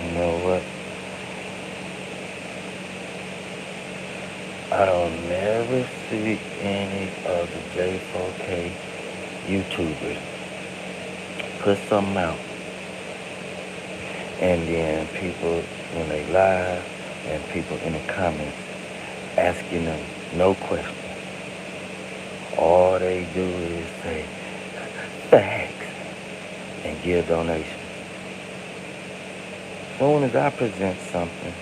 You know what? I don't never see any of the J4K YouTubers put something out, and then people, when they live, and people in the comments asking them no questions. All they do is say facts and give donations. Soon as I present something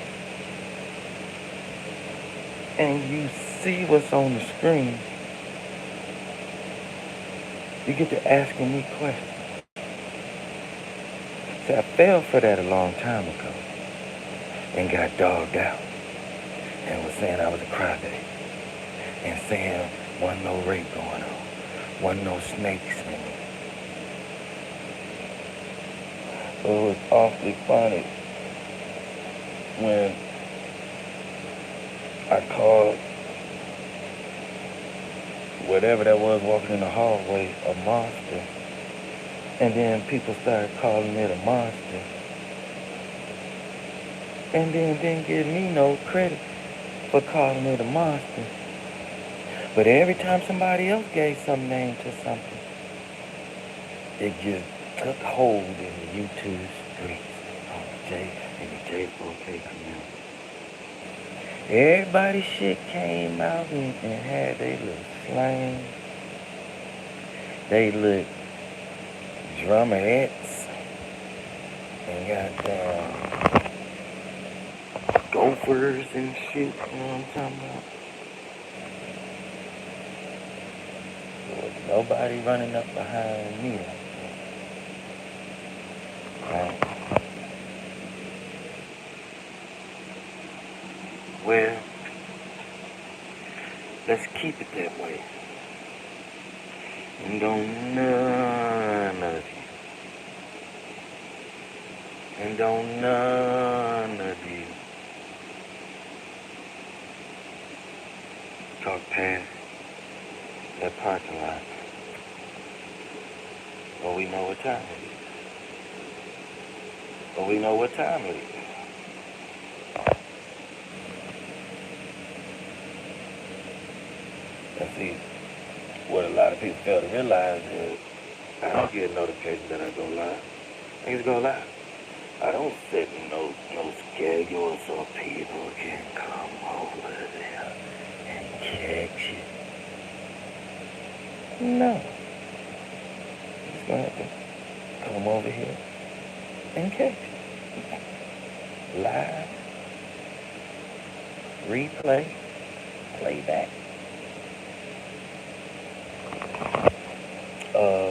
and you see what's on the screen, you get to asking me questions. See, I fell for that a long time ago and got dogged out and was saying I was a crybaby and saying wasn't no rape going on, wasn't no snakes in me. So it was awfully funny when I called whatever that was walking in the hallway a monster, and then people started calling it a monster, and then didn't give me no credit for calling it a monster. But every time somebody else gave some name to something, it just took hold in the YouTube streets on the J4K community. Everybody shit came out and had their little slang, they little drumettes, and goddamn gophers and shit, you know what I'm talking about? There was nobody running up behind me like that. Right? Well, let's keep it that way. And don't none of you, and don't none of you talk past that parking lot. Or we know what time it is. Or we know what time it is. And see, what a lot of people fail to realize is I don't get notifications that I go live. Niggas go live. I don't set no schedule so people can come over there and catch it. No. You're just gonna have to come over here and catch it. Live, replay, playback.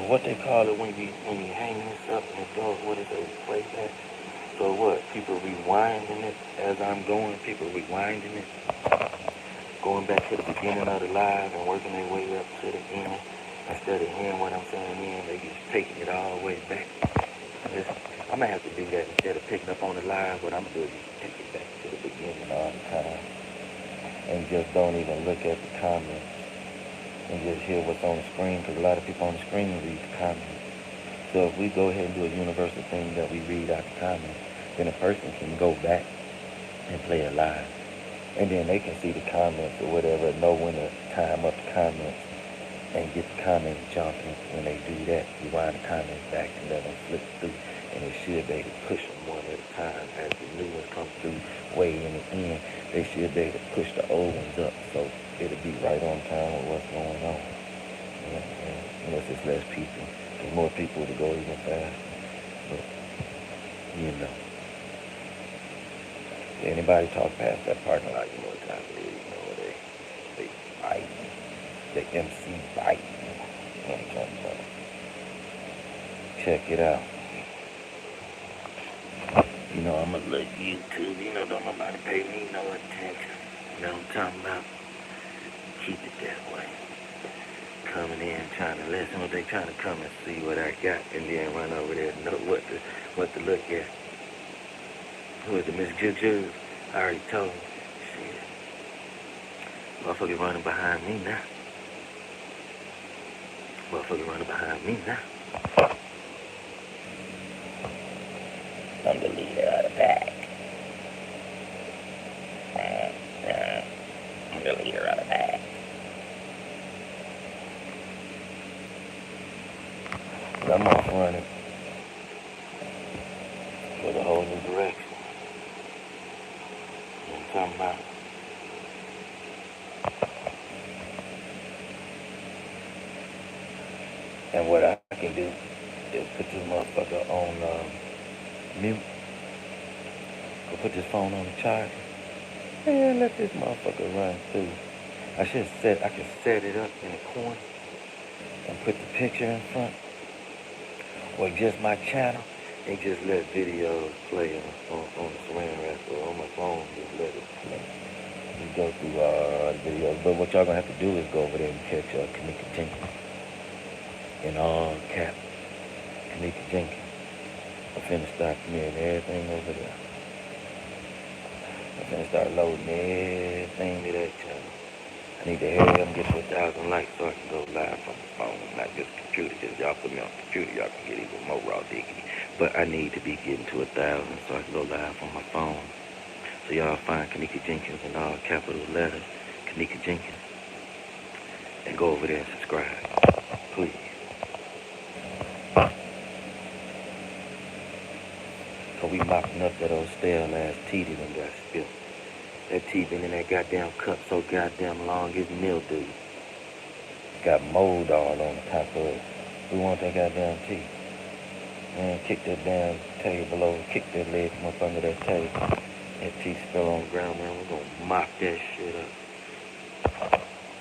What they call it when you hang this up and it goes, what is it, playback? So what? People rewinding it as I'm going. People rewinding it, going back to the beginning of the live and working their way up to the end. Instead of hearing what I'm saying in, they just taking it all the way back. Listen, I'm gonna have to do that instead of picking up on the live. What I'm doing is take it back to the beginning all the time, and just don't even look at the comments and just hear what's on the screen. Because a lot of people on the screen read the comments. So if we go ahead and do a universal thing that we read out the comments, then a person can go back and play it live. And then they can see the comments or whatever, know when to time up the comments and get the comments jumping. When they do that, rewind the comments back and let them flip through. And they should be able to push them one at a time as the new ones come through way in the end. They should be able to push the old ones up so it'll be right on time with what's going on. You know what I'm saying? Unless it's less people. There's more people to go even faster. But, you know. Anybody talk past that parking lot, you know what time it is. You know, they fight. The MC bite. You know what I'm talking about? Check it out. You know, I'm a little YouTube. You know, don't nobody pay me no attention. You know what I'm talking about? Keep it that way. Coming in, trying to listen, what they trying to come and see what I got, and then run over there and know what to look at. Who is it, Miss Juju? I already told him. Shit. Motherfucker running behind me now. Motherfucker running behind me now. I'm the leader of the pack. I'm the leader of the pack. I'm off running with a whole new direction. You know what I'm talking about? And what I can do is put this motherfucker on mute. Go put this phone on the charger. And let this motherfucker run through. I can set it up in the corner and put the picture in front. Or just my channel and just let videos play on the saran wrap or on my phone. Just let it play. Just go through the videos. But what y'all gonna have to do is go over there and catch Kenneka Jenkins. In all caps. Kenneka Jenkins. I'm finna start premiering everything over there. I'm finna start loading everything to that channel. I need to hurry up and get to 1,000 likes so I can go live from the phone, not just computer. Because y'all put me on the computer, y'all can get even more raw diggity. But I need to be getting to 1,000 so I can go live on my phone. So y'all find Kenneka Jenkins in all capital letters, Kenneka Jenkins, and go over there and subscribe, please. Cause we mopping up that old stale ass tea that done got spilled. That tea been in that goddamn cup so goddamn long, it's mildew. Got mold all on the top of it. We want that goddamn tea. Man, kick that damn table over, kick that leg from up under that table. That tea spill on the ground, man. We're gonna mop that shit up.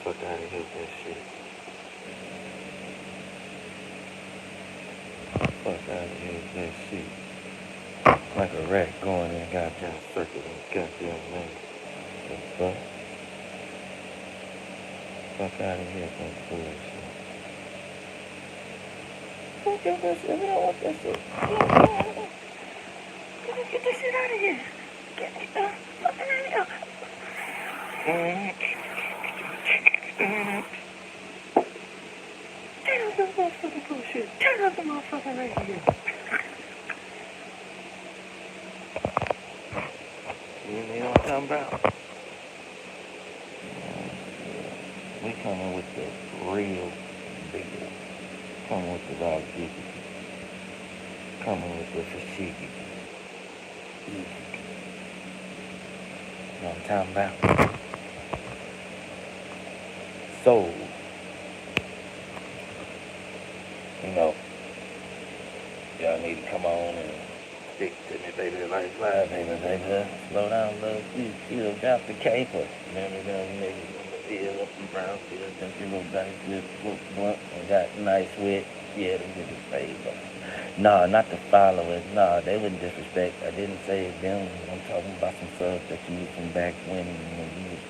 Fuck out of here with that shit. Fuck out of here with that shit. Like a rat going in a goddamn circle in the goddamn man. The fuck? Fuck out of here with that bullshit. Fuck out that shit. We don't want that shit. Get this shit out of here. Get the fuck out of here. Turn off the motherfucking bullshit. Turn off the motherfucking radio. You know what I'm talking about? We coming with the real bigger. Coming with the raw diggity. Coming with the fashigity. You know what I'm talking about? So, you know, y'all need to come on and stick to me, baby. Like fly, baby. Slow down, love. You got the caper. Remember them niggas in the field up in Brownsville, them people back with blunt and got nice with. Yeah, them niggas favor. Nah, not the followers. Nah, they wouldn't disrespect. I didn't say them. I'm talking about some stuff that you was from back when you was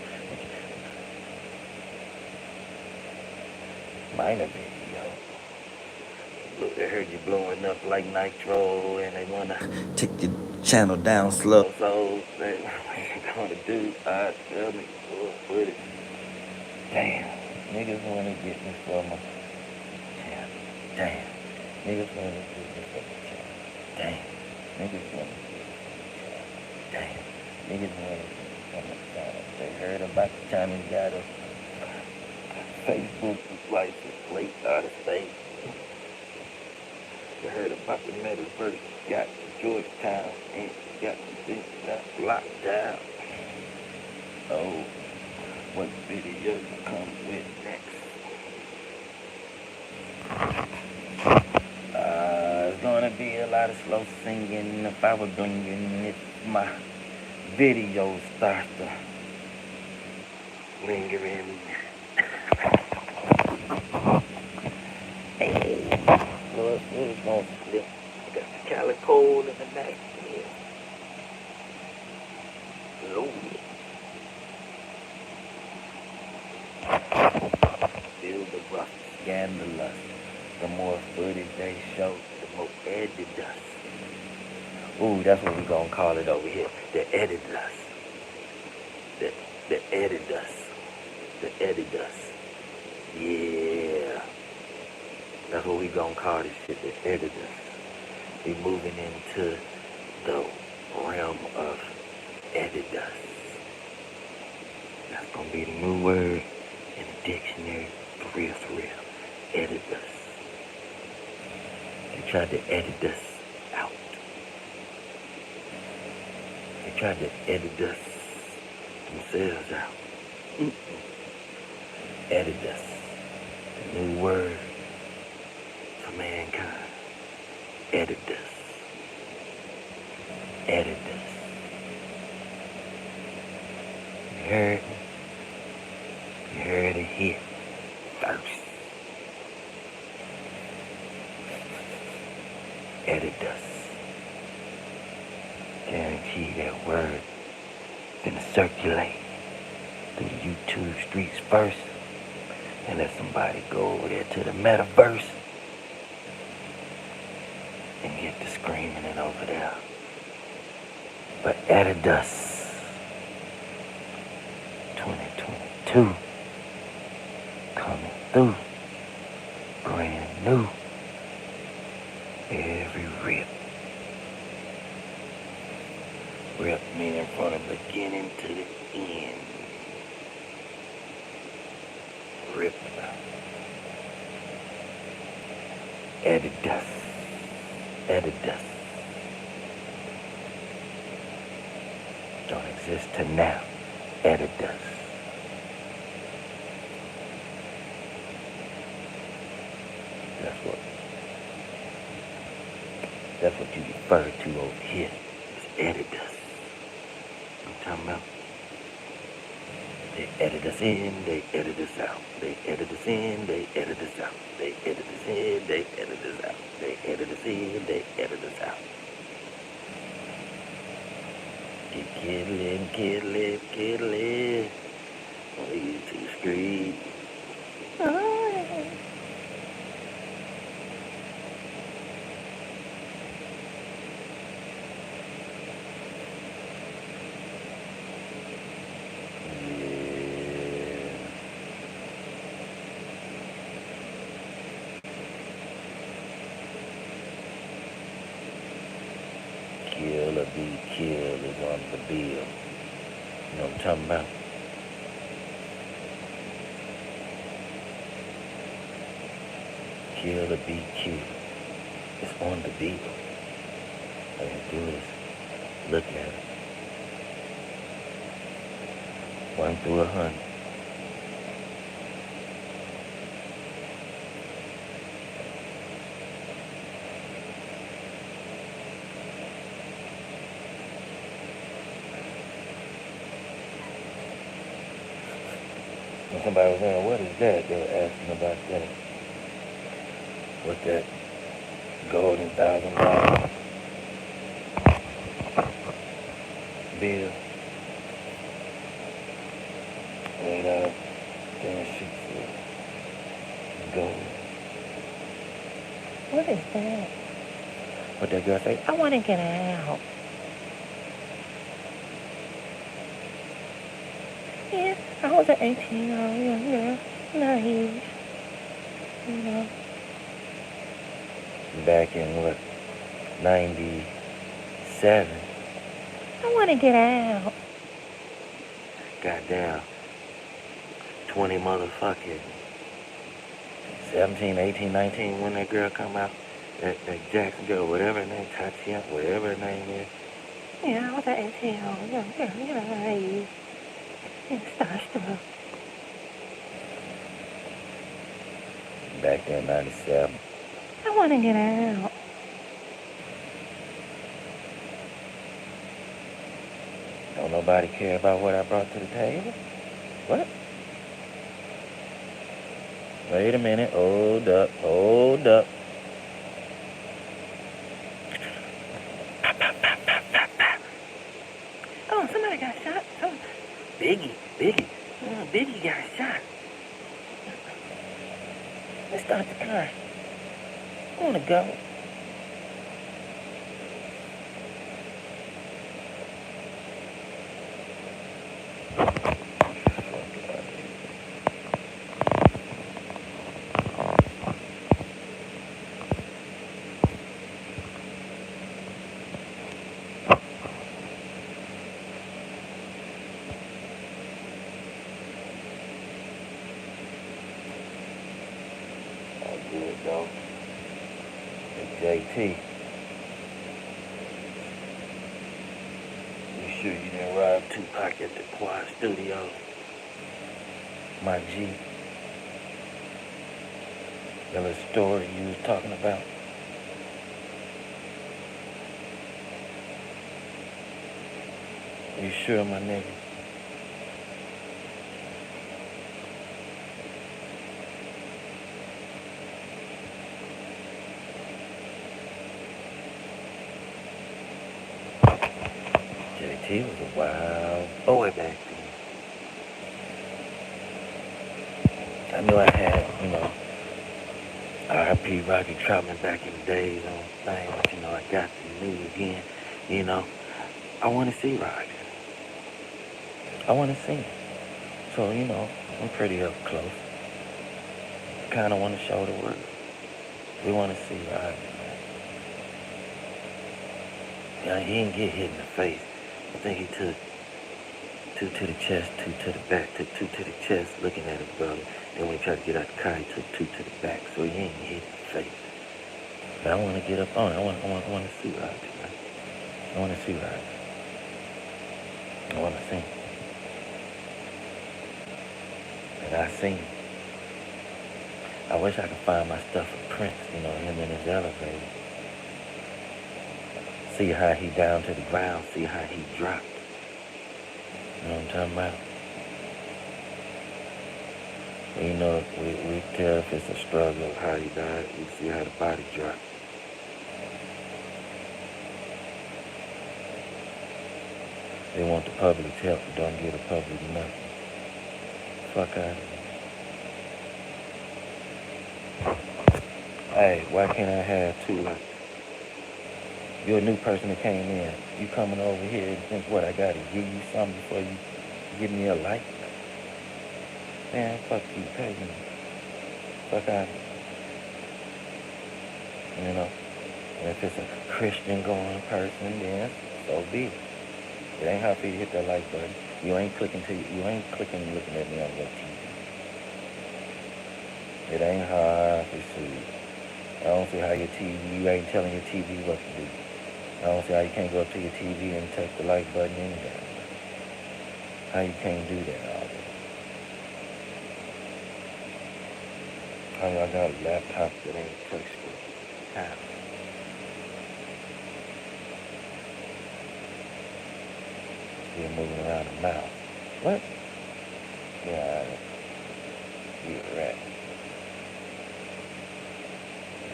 minor video. Look, they heard you blowing up like nitro and they wanna take your channel down slow. So they gonna do tell me put it. Damn. Niggas wanna get me for my channel. Damn. Niggas wanna get me for my channel. Damn. Niggas wanna get me for my channel. Damn. Niggas wanna get me for my channel. They heard about the China got a Facebook license plate out of state. They heard about the metaverse, got Georgetown, and got this, got locked down. Oh, what video come with next? It's gonna be a lot of slow singing. If I were bringing it, my video starts to linger in. Hey, Lord, it's gonna slip. Got the calico in the night. Loaded. Feel the rough, scandalous. The more footage they show, the more editors. Ooh, that's what we gonna call it over here. The editors. The editors. The editors. Yeah. That's what we gonna call this shit, the editors. We moving into the realm of Edidus. That's gonna be the new word in the dictionary for real, for real. Edidus. They tried to edit us out. They tried to edit us themselves out. Edidus. The new word for mankind. Edidus. Edidus. You heard me? You heard it here first. Edidus. Guarantee that word gonna circulate through the YouTube streets first, and let somebody go over there to the metaverse and get to screaming it over there. But Edidus 2022 coming through, brand new, every rip. Rip meaning from the beginning to the end. Rip. Edidus. Edidus. Don't exist to now. Edidus. That's what you refer to over here. It's Edidus. I'm talking about. They edit us in, they edit us out. They edit us in, they edit us out. They edit us in, they edit us out. They edit us in, they edit us out. Get kiddling, kiddling, kiddling. On the YouTube street. Kill or be killed is on the bill. You know what I'm talking about? Kill or be killed. It's on the bill. All you do is look at it. 1 through 100. When somebody was saying, what is that? They were asking about that. What that golden $1,000 bill laid out damn sheets of gold. What is that? What that girl say? I want to get out. Yeah, I was an 18-year-old young girl, naive, you know. Back in what, 97. I want to get out. Goddamn, 20 motherfucking 17, 18, 19 when that girl come out, that Jackson girl, whatever her name, Tatiana, whatever her name is. Yeah, I was an 18-year-old young girl, you know, naive. And starstruck. Back there in 97. I want to get out. Don't nobody care about what I brought to the table? What? Wait a minute. Hold up. Hold up. Pop, pop, pop, pop, pop, pop. Oh, somebody got shot. Biggie got shot. Let's start the car. I want to go. JT, you sure you didn't rob Tupac at the Quad Studio? My G, the little story you was talking about? You sure, my nigga? JT was a wild boy back then. I knew I had, R.I.P. Rocky Troutman back in the days on thing, but I got the news again. You know, I want to see Rocky. I want to see him. So, I'm pretty up close. Kind of want to show the world. We want to see Rocky, man. Yeah, he didn't get hit in the face. I think he took two to the chest, two to the back, took two to the chest, looking at his brother. Then when he tried to get out the car, he took two to the back, so he ain't hit in the face. But I want to get up on it. I want to see Rocky, man. I want to see Rocky. I want to see him. And I seen him. I wish I could find my stuff with Prince, him in his elevator. See how he down to the ground, see how he dropped. You know what I'm talking about? We tell if it's a struggle of how he died, we see how the body dropped. They want the public's help, but don't give the public nothing. Fuck out of here. Hey, why can't I have two lights? You're a new person that came in. You coming over here and think what I gotta give you something before you give me a light? Man, fuck you, pay me. Fuck out of here. And if it's a Christian going person, then so be it. It ain't hard for you to hit that like button. You ain't clicking looking at me on your TV. It ain't hard to see. I don't see how you ain't telling your TV what to do. I don't see how you can't go up to your TV and touch the like button anyway. How you can't do that all day. How y'all got a laptop that ain't touch screen? How? Still moving around the mouse. What? Yeah, you a rat.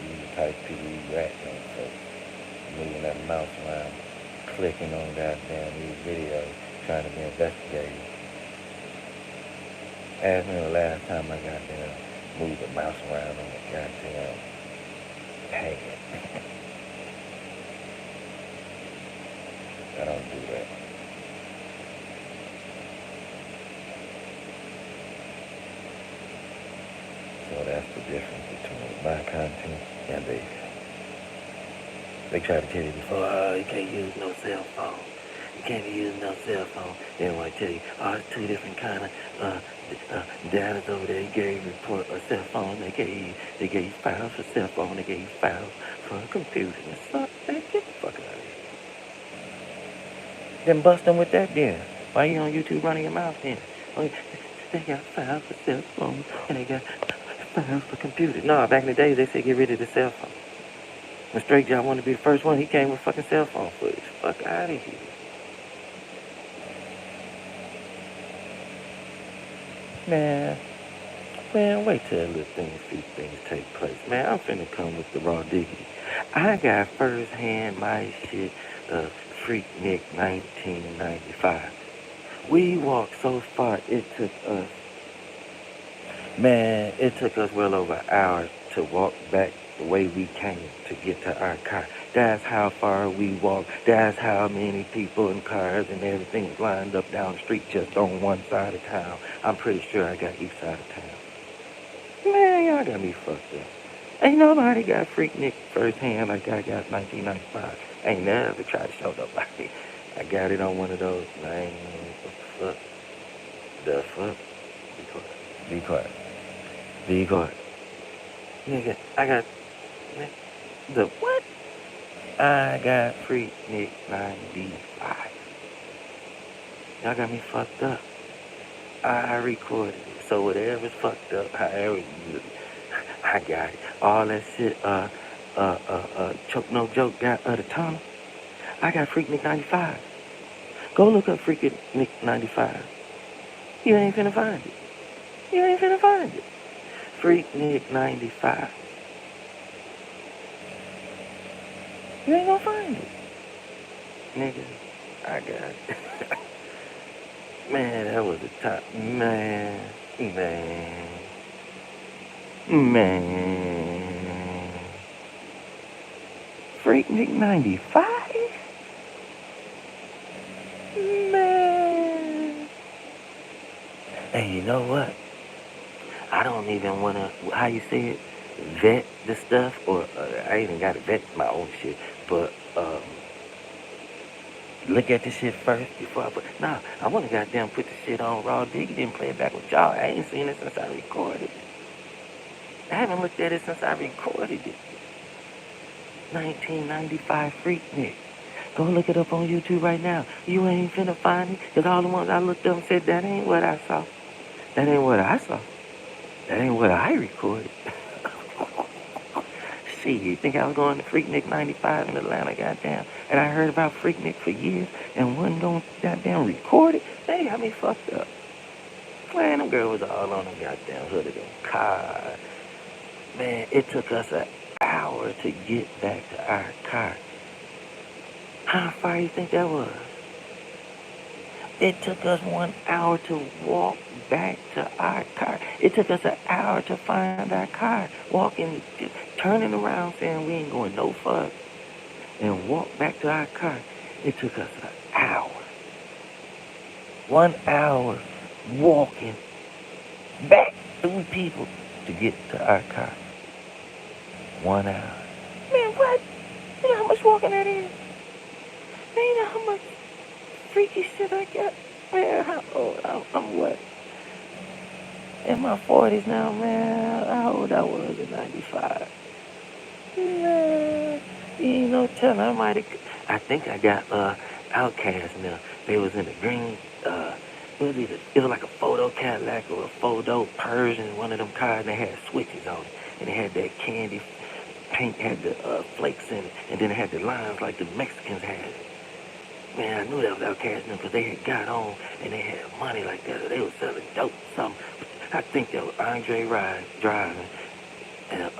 You the type of people you rat on folks. Moving that mouse around, clicking on goddamn these videos, trying to be investigated. Ask me the last time I goddamn moved the mouse around on the goddamn pad. I don't do that. So that's the difference between my content and theirs. They try to tell you before, you can't use no cell phone. You can't be using no cell phone. They don't want to tell you, it's two different kind of data over there. They gave you report a cell phone. They gave you files for cell phone. They gave you files for a computer. And stuff. Get the fuck out of here. Then bust them with that then. Why you on YouTube running your mouth then? They got files for cell phone and they got files for computer. No, back in the days they said get rid of the cell phone. When Straight Job wanted to be the first one, he came with fucking cell phone footage. Fuck out of here. Man, wait till a few things take place. Man, I'm finna come with the raw diggity. I got first-hand my shit of Freaknik 1995. We walked so far, it took us well over an hour to walk back the way we came to get to our car. That's how far we walked. That's how many people and cars and everything was lined up down the street just on one side of town. I'm pretty sure I got east side of town. Man, y'all got me fucked up. Ain't nobody got Freaknik firsthand like I got 1995. Ain't never tried to show nobody. I got it on one of those. Man, what the fuck? Be quiet. Be quiet. Nigga, I got the what? I got Freaknik 95. Y'all got me fucked up. I recorded it. So whatever's fucked up, however I got it. All that shit, Choke No Joke got the tunnel. I got Freaknik 95. Go look up Freaknik 95. You ain't finna find it. You ain't finna find it. Freaknik 95. You ain't gonna find it. Nigga, I got it. Man, that was the top. Man. Freaknik 95? Man. Hey, you know what? I don't even want to, how you say it, vet the stuff, or I even got to vet my own shit, but look at the shit first before I put, nah, I want to goddamn put the shit on Raw Diggity and play it back with y'all. I ain't seen it since I recorded it. I haven't looked at it since I recorded it. 1995 Freaknik. Go look it up on YouTube right now. You ain't finna find it, because all the ones I looked up and said, that ain't what I saw. That ain't what I saw. That ain't what I recorded. Shit, you think I was going to Freaknik 95 in Atlanta, goddamn, and I heard about Freaknik for years and wasn't going to goddamn record it? They got me fucked up. Man, them girls was all on the goddamn hood of them car. Man, it took us an hour to get back to our car. How far you think that was? It took us 1 hour to walk back to our car. It took us an hour to find our car. Walking, turning around saying we ain't going no further. And walk back to our car. It took us an hour. 1 hour walking back through people to get to our car. 1 hour. Man, what? You know how much walking that is? Man, you know how much freaky shit I got? Man, how old? I'm what? In my 40s now, man. How old I was in 95. Man, you ain't no telling. I think I got Outcast now. They was in the green, it was like a photo Cadillac or a photo Persian, one of them cars, and they had switches on it. And it had that candy paint, had the flakes in it, and then it had the lines like the Mexicans had it. Man, I knew that was Outkast because they had got on and they had money like that. They was selling dope something. I think that was Andre Ride driving and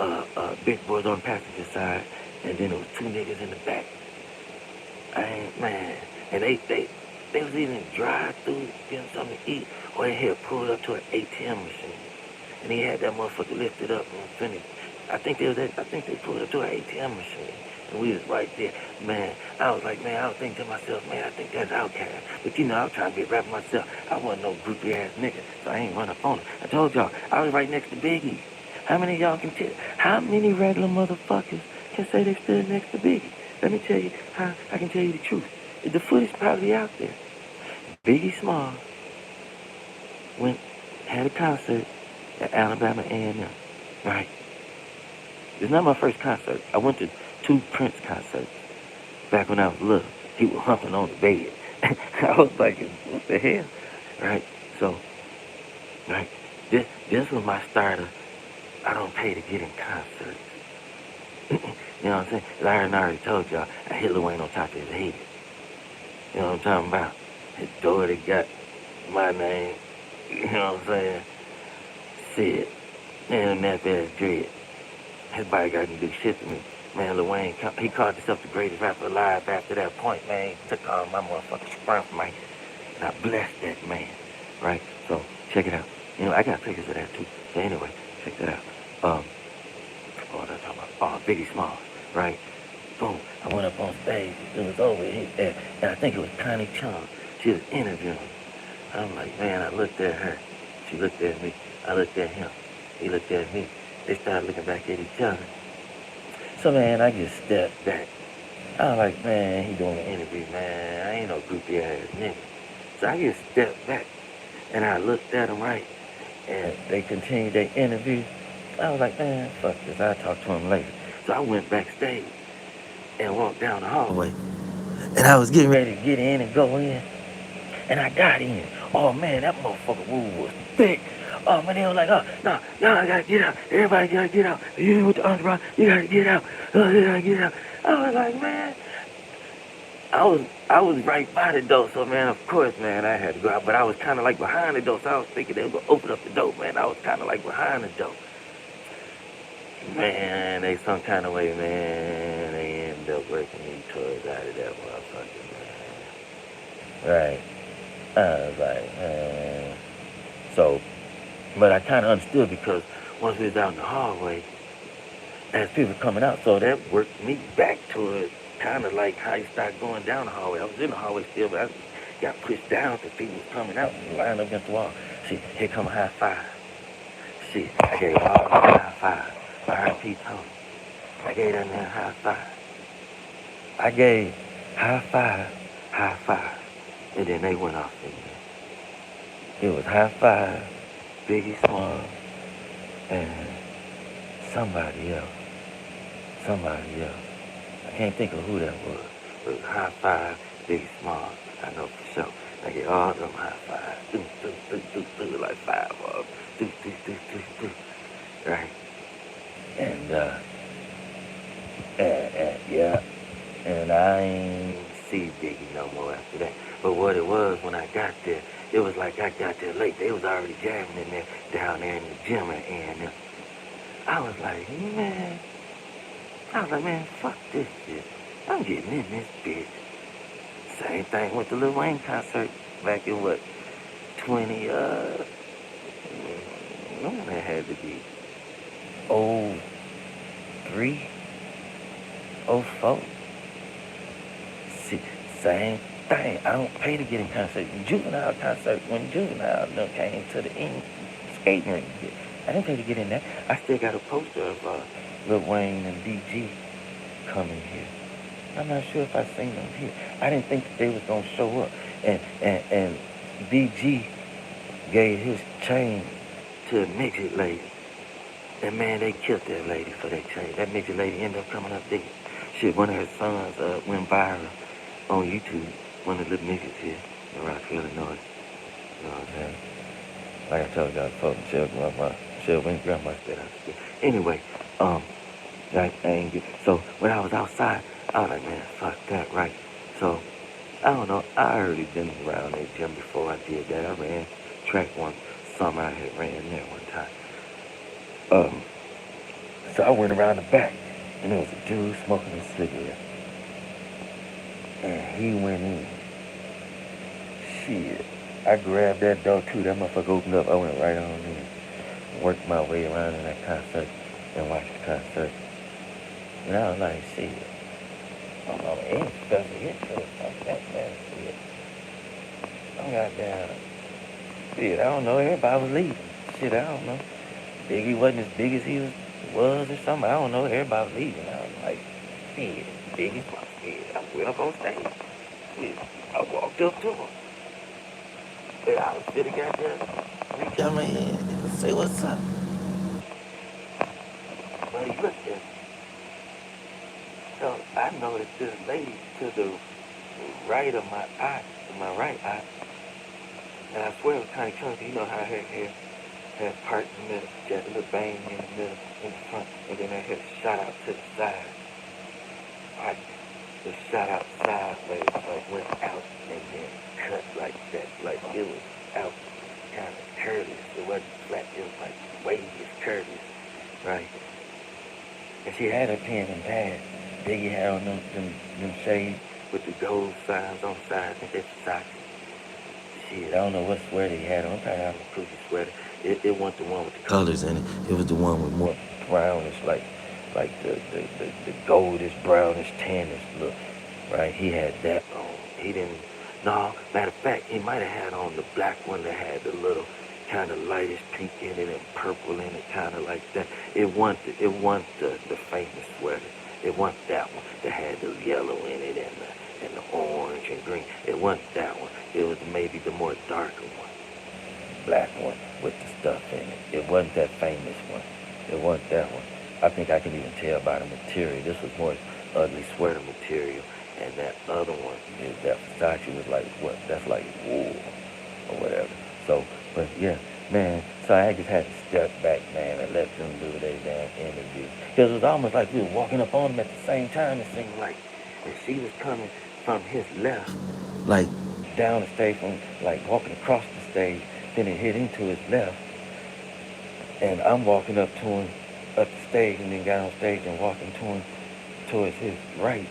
Big Boys on the passenger side, and then there was two niggas in the back. Man, and they was either drive through getting something to eat, or they had pulled up to an ATM machine, and he had that motherfucker lifted up and finished. I think they pulled up to an ATM machine. And we was right there. Man, I was like, man, I was thinking to myself, man, I think that's Outkast. But you know, I was trying to get rap myself. I wasn't no groupie ass nigga, so I ain't run up on him. I told y'all, I was right next to Biggie. How many of y'all can tell? How many regular motherfuckers can say they stood next to Biggie? Let me tell you how I can tell you the truth. The footage probably out there. Biggie Smalls had a concert at Alabama A&M, right? It's not my first concert. I went to 2 Prince concerts back when I was little. He was humping on the bed. I was like, what the hell? Right? So, right, this was my starter. I don't pay to get in concerts. You know what I'm saying? I already told y'all, I hit Lil Wayne on top of his head. You know what I'm talking about? His daughter got my name. You know what I'm saying? Sid. And that ass dread. His bodyguard didn't do shit to me. Man, Lil Wayne, he called himself the greatest rapper alive after that point, man. He took all my motherfucking sperm from me. And I blessed that man, right? So, check it out. You know, I got pictures of that, too. So, anyway, check that out. What was I talking about? Oh, Biggie Smalls, right? Boom. I went up on stage. It was over. And I think it was Connie Chung. She was interviewing me. I'm like, man, I looked at her. She looked at me. I looked at him. He looked at me. They started looking back at each other. So, man, I just stepped back. I was like, man, he doing an interview, man. I ain't no groupie ass nigga. So I just stepped back, and I looked at him, right, and they continued their interview. I was like, man, fuck this. I'll talk to him later. So I went backstage, and walked down the hallway. And I was getting ready to get in and go in. And I got in. Oh man, that motherfucker wood was thick. Oh man, they was like, oh no, y'all gotta get out. Everybody gotta get out. You in with the entourage, you gotta get out. You gotta get out. I was like, man, I was right by the door, so man, of course, man, I had to go out. But I was kind of like behind the door, so I was thinking they were gonna open up the door, man. I was kind of like behind the door. Man, they some kind of way, man, they ended up working these toys out of that motherfucker, man. Right. I was like, man. So, but I kind of understood because once we was out in the hallway, as people coming out, so that worked me back to it, kind of like how you start going down the hallway. I was in the hallway still, but I got pushed down because people was coming out and lying up against the wall. See, here come a high five. See, I gave all of them a high five. R.I.P. Tony. I gave them a high five. I gave high five, and then they went off in there. It was high five, Biggie Smalls, and somebody else. I can't think of who that was. But it was high five, Biggie Smalls. I know for sure. I get all them high fives. Do, like five of them. Do. Right? And, yeah. And I ain't see Biggie no more after that. But what it was, when I got there, it was like I got there late. They was already jamming in there, down there in the gym, and I was like, man, fuck this shit. I'm getting in this bitch. Same thing with the Lil Wayne concert back in what, 20, when that had to be, 03, 04. See, same thing. I don't pay to get in concert. Juvenile concert, when Juvenile done came to the skating rink, I didn't pay to get in there. I still got a poster of Lil Wayne and BG coming here. I'm not sure if I seen them here. I didn't think that they was gonna show up. And BG gave his chain to a midget lady. And man, they killed that lady for that chain. That midget lady ended up coming up there. Shit, one of her sons went viral on YouTube. One of the little midgets here in Rockville, Illinois. You know what I'm saying? Like I told y'all before, Michelle Wayne's grandma stayed out of school. Anyway, so when I was outside, I was like, man, fuck that, right? So, I don't know, I already been around that gym before I did that. I ran track one summer, I had ran there one time. So I went around the back, and there was a dude smoking a cigarette. And he went in. Shit. I grabbed that door too, that motherfucker opened up, I went right on in. Worked my way around in that concert and watched the concert. And I was like, shit. I'm on the end, felt it to the fuck that man, shit. I'm goddamn. Shit, I don't know, everybody was leaving. Shit, I don't know. Biggie wasn't as big as he was or something. I don't know, everybody was leaving. I was like, shit, Biggie's my shit. I went up on stage. Shit, I walked up to him. And I was sitting goddamn, reach out my hand and say, what's up? But he looked at me. So I noticed this lady to the right of my eye, to my right eye, and I swear it was kind of chunky. You know how her hair had part in the middle, she had a little bang in the middle, in the front, and then her hair shot out to the side. Right, the shot out sideways, like went out and then cut like that, like it was out, kind of curvish. It wasn't flat, it was like wavy, curvish, right? And she had her pen and pad. Biggie had on them shades with the gold signs on the side. I think that's the socks. Shit, I don't know what sweater he had on. Probably had a cookie sweater. It wasn't the one with the colors in it. It was the one with more brownish, like the goldish, brownish, tannish look. Right? He had that on. He didn't. No, matter of fact, he might have had on the black one that had the little kind of lightish pink in it and purple in it, kind of like that. It wasn't the famous sweater. It wasn't that one that had the yellow in it and the orange and green. It wasn't that one. It was maybe the more darker one, black one with the stuff in it. It wasn't that famous one. It wasn't that one. I think I can even tell by the material. This was more ugly sweater material, and that other one, that Versace was like, what, that's like wool or whatever. So, but yeah, man, so I just had to step back, man, and let them do their damn interview. Because it was almost like we were walking up on them at the same time, it seemed like. And she was coming from his left, like down the stage, from like walking across the stage, then it hit into his left, and I'm walking up to him, up the stage, and then got on stage and walking to him towards his right.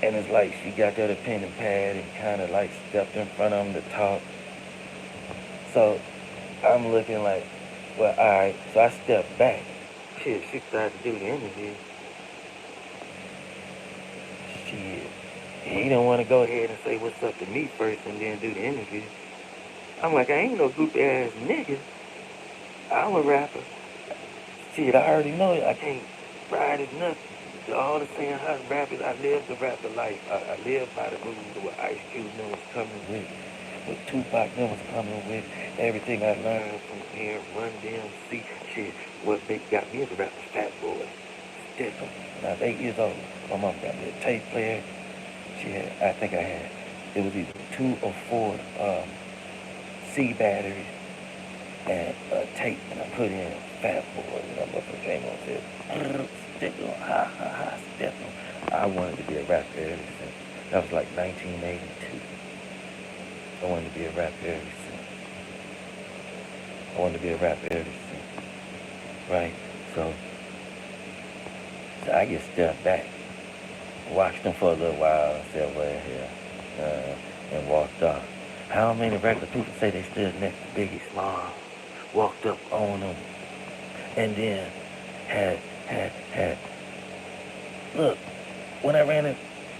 And it's like she got that pen and pad and kind of like stepped in front of him to talk. So I'm looking like, well, all right. So I stepped back. Shit, she started to do the interview. Shit, he didn't want to go ahead and say what's up to me first and then do the interview. I'm like, I ain't no goofy ass nigga. I'm a rapper. Shit, I already know it. I can't ride it nothing. All the saying how rappers, I live the rapper life. I live by the rules of what Ice Cube was coming with, what Tupac was coming with, everything I learned from here, Run DMC, shit. What got me as a rapper, Fat Boy, Stephen. When I was 8 years old, my mom got me a tape player. She had, I think I had, it was either 2 or 4 C batteries and a tape, and I put in Fat Boy, and I motherfucker came on and said, Stephen, ha ha ha, Stephen. I wanted to be a rapper ever since. That was like 1982. I wanted to be a rapper ever since. I wanted to be a rapper ever since. Right? So I just stepped back, watched them for a little while, and said, well, here, and walked off. How many regular people say they stood next to Biggie Smalls, walked up on him, and then had, look, when I ran in,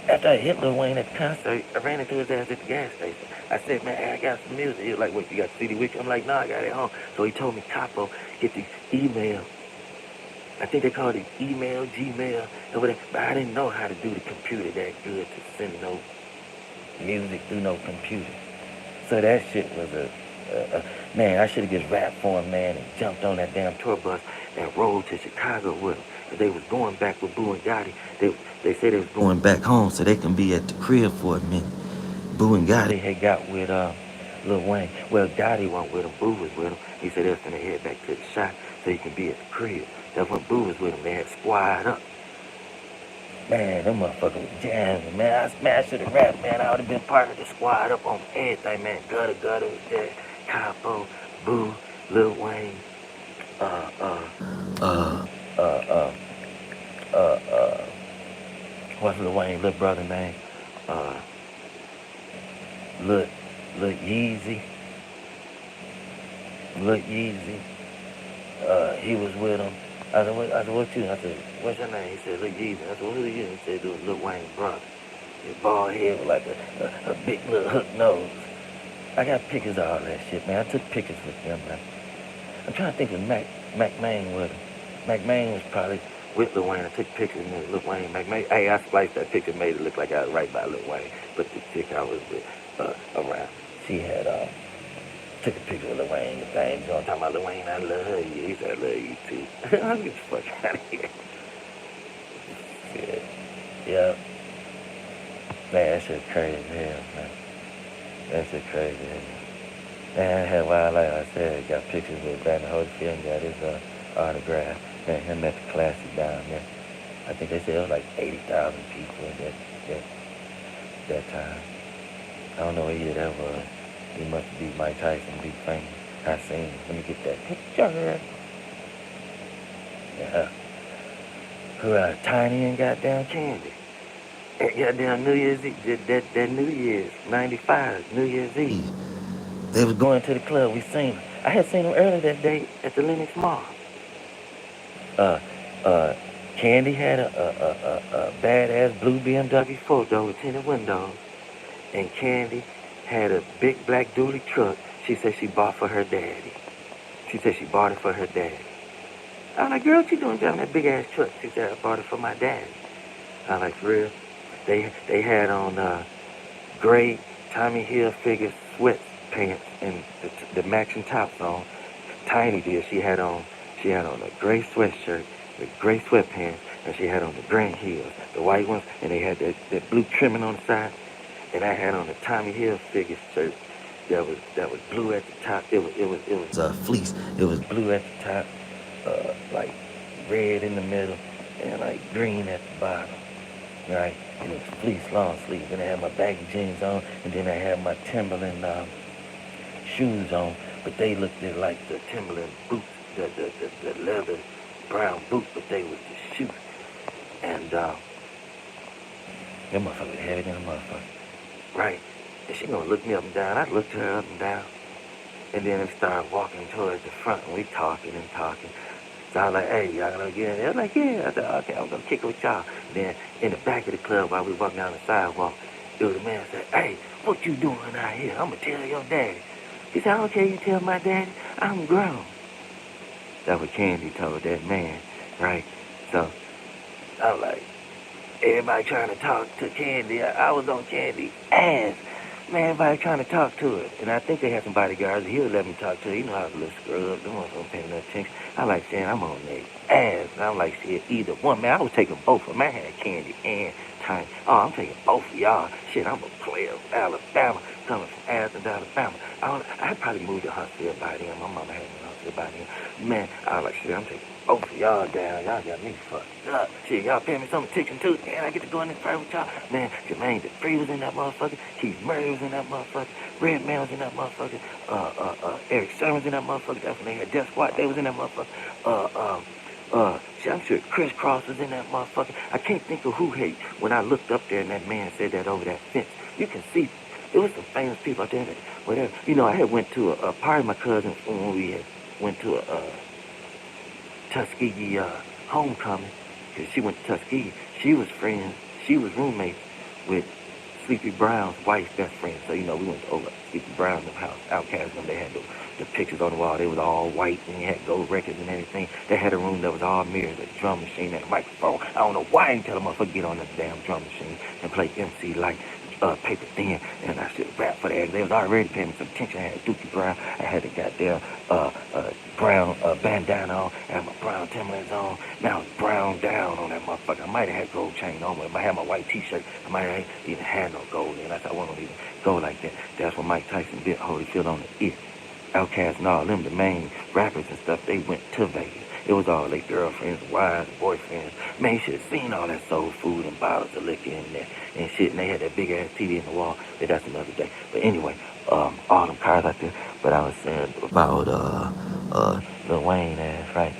after I hit Lil Wayne at the concert, I ran into his ass at the gas station. I said, man, I got some music. He was like, what, you got the CD with you? I'm like, no, I got it home. So he told me, Capo, get the email. I think they called it email, Gmail, or whatever. But I didn't know how to do the computer that good to send no music through no computer. So that shit was man, I should have just rapped for him, man, and jumped on that damn tour bus and rolled to Chicago with him. But they was going back with Boo and Gotti. They said they was going back home so they can be at the crib for a minute. Boo and Gotti had got with Lil Wayne. Well, Gotti wasn't with him. Boo was with him. He said they was gonna head back to the shop so he can be at the crib. That's when Boo was with him. They had squad up. Man, them motherfuckers was jamming, man. I should have rapped, man. I would have been part of the squad up on everything, man. Gutter was there. Capo, Boo, Lil Wayne, uh, uh, uh, uh, uh, what's Lil Wayne, little brother name? Lil Yeezy. Lil Yeezy. He was with him. I said, what you? I said, what's your name? He said, Lil Yeezy. I said, well, who are you? He said, it was Lil Wayne's brother. His bald head with like a big little hook nose. I got pictures of all that shit, man. I took pictures with them, man. I'm trying to think of Mac Main with him. Mac Main was probably with Lil Wayne. I took pictures of Lil Wayne. Mac Main. Hey, I spliced that picture, made it look like I was right by Lil Wayne. But the chick I was with around, she had took a picture of Lil Wayne. The thing, you know, I'm talking about Lil Wayne. I love you. He said, I love you too. I'll get the fuck out of here. Shit. Yeah. Man, that shit crazy as hell, man. That shit crazy as hell. Man, I had wild, like I said, got pictures with Brandon Holyfield and got his autograph. Man, him at the Classic down there. I think they said it was like 80,000 people at that time. I don't know what year that was. He must be Mike Tyson, big famous. I seen him. Let me get that picture. Yeah. Who Tiny and goddamn Candy. That goddamn New Year's Eve, that New Year's, 95, New Year's Eve. They was going to the club, we seen them. I had seen them earlier that day at the Lenox Mall. Uh, Candy had a badass blue BMW 4-door with tinted windows. And Candy had a big black dually truck she said she bought for her daddy. She said she bought it for her daddy. I was like, girl, what you doing driving that big ass truck? She said, I bought it for my daddy. I was like, for real? They had on gray Tommy Hilfiger sweatpants and the matching tops on. Tiny did. She had on a gray sweatshirt with gray sweatpants and she had on the green heels, the white ones, and they had that blue trimming on the side. And I had on a Tommy Hilfiger shirt that was blue at the top. It was fleece. It was blue at the top, like red in the middle, and like green at the bottom. Right, and it was fleece long sleeve. And I had my baggy jeans on, and then I had my Timberland shoes on, but they looked like the Timberland boots, the leather brown boots, but they was the shoes. And that motherfucker was heavy than a motherfucker. Right. And she gonna look me up and down. I looked her up and down. And then we started walking towards the front, and we talking and talking. So I was like, hey, y'all gonna get in there? I was like, yeah. I said, okay, I'm gonna kick it with y'all. Then in the back of the club, while we walking down the sidewalk, there was a man said, hey, what you doing out here? I'm gonna tell your daddy. He said, okay, you tell my daddy, I'm grown. That's what Candy told that man, right? So I was like, everybody trying to talk to Candy. I was on Candy's ass. Man, everybody trying to talk to her. And I think they had some bodyguards. He would let me talk to her. You know, I was a little scrub. Them ones don't pay no attention. I like saying I'm on their ass. And I'm like, shit, either one. Man, I was taking both of them. I had Candy and Tiny. Oh, I'm taking both of y'all. Shit, I'm a player of Alabama. Coming from Athens, Alabama. I probably moved to Huntsville by then. My mama had me in Huntsville by then. Man, I was like, shit, I'm taking both of y'all down. Y'all got me fucked up. Shit, y'all pay me some attention too. Man, I get to go in this fight with y'all. Man, Jermaine Dupri was in that motherfucker. Keith Murray was in that motherfucker. Red Man was in that motherfucker. Eric Sermon's in that motherfucker. That's when they had Death Squad. They was in that motherfucker. Shit, I'm sure Chris Cross was in that motherfucker. I can't think of who hate when I looked up there and that man said that over that fence. You can see there was some famous people out there that whatever. You know, I had went to a party of my cousin when we had went to a Tuskegee homecoming, because she went to Tuskegee. She was roommates with Sleepy Brown's wife's best friend. So, you know, we went over Sleepy Brown's house, Outkast, when they had the pictures on the wall. They was all white, and they had gold records and everything. They had a room that was all mirrors, a drum machine, and a microphone. I don't know why I didn't tell a motherfucker get on that damn drum machine and play MC Light, Paper Thin, and I should rap for that. They was already paying me some attention. I had Dookie Brown. I had the goddamn brown bandana on. I had my brown Timberlands on. Now I was brown down on that motherfucker. I might have had gold chain on, but if I had my white t-shirt, I might have even had no gold in. I thought I wasn't even go like that. That's when Mike Tyson bit Holyfield on the ear. Outkast and all them, the main rappers and stuff, they went to Vegas. It was all their girlfriends, wives, boyfriends. Man, you should have seen all that soul food and bottles of liquor in there and shit. And they had that big ass TV in the wall. But that's another day. But anyway, all them cars out there. But I was saying about Lil Wayne ass, right?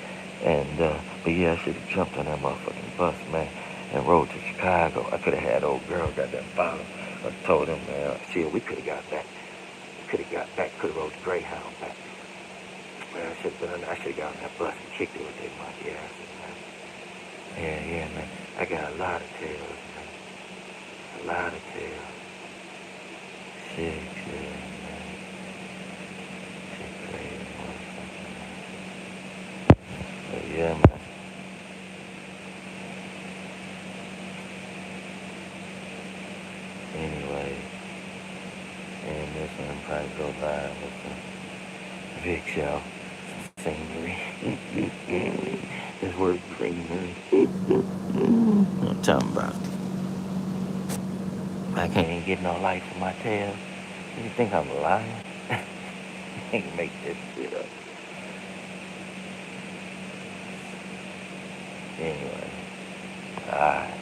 And but yeah, I should have jumped on that motherfucking bus, man, and rode to Chicago. I could have had old girl got that bottle. I told him, man, shit, we could have got back. Could have got back. Could have rode the Greyhound back. Man, I should have got on that bus and kicked it with that monkey asses, man. Yeah, man. I got a lot of tales, man. A lot of tales. Shit, man. Shit crazy, motherfucker. But yeah, man. Anyway, and this one probably go live with the Vic show. Scenery. It's worth greenery. I'm talking about. I can't even get no light from my tail. You think I'm lying? I can't make this shit up. Anyway, alright.